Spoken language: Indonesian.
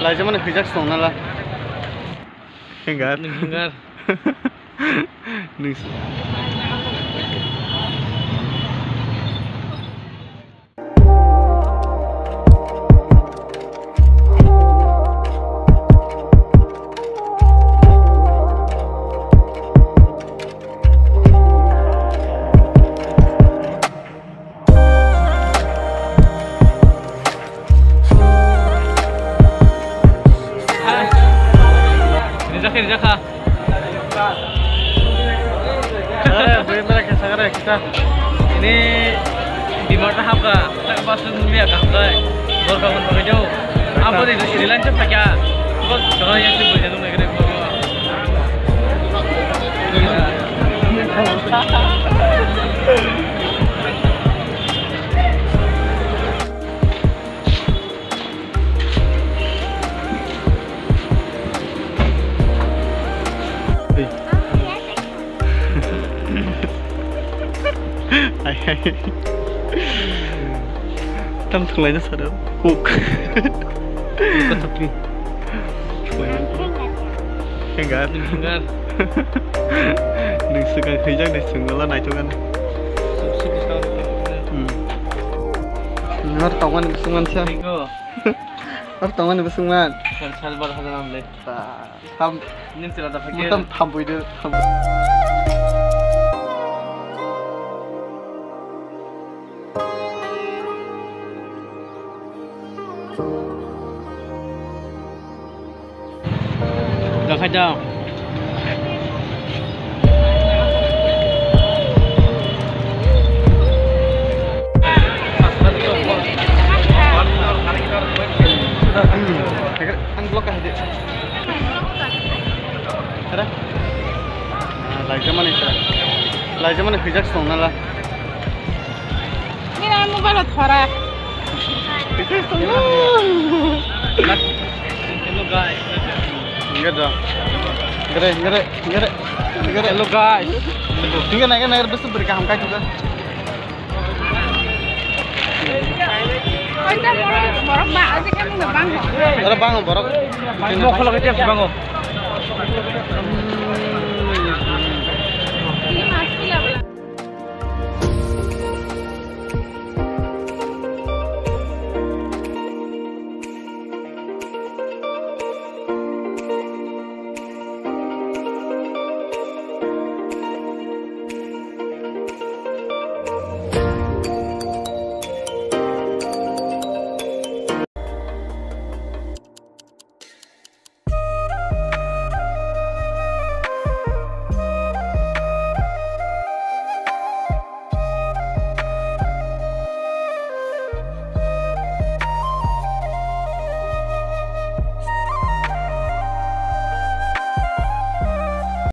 Langsung mana kerja setengah lah. Enggak. Nih. Jaka. Kita ini di Martahap ka. Tak pasal dunia ka kai. Bor kawan pakai jauh. Apa itu Sri Lanka pakai? Kau jangan yang tu berjaya tu mereka. Tam thulainya sadar hook tapi enggak nih suka kerja deh sungguh naik juga nih ngar tangan besungan sih ngar tangan besungan sal bar hal namle tam nin sila ta fakir tam boy deh dah kacau unblock aja ada lagi mana kerja setengah lah ini nama mobile thora kerja setengah hello guys enggak dong enggak hello guys tinggal naik bus berkah hamka juga borok mbak aja kan nggak bang ada bang borok mau kalau kita bang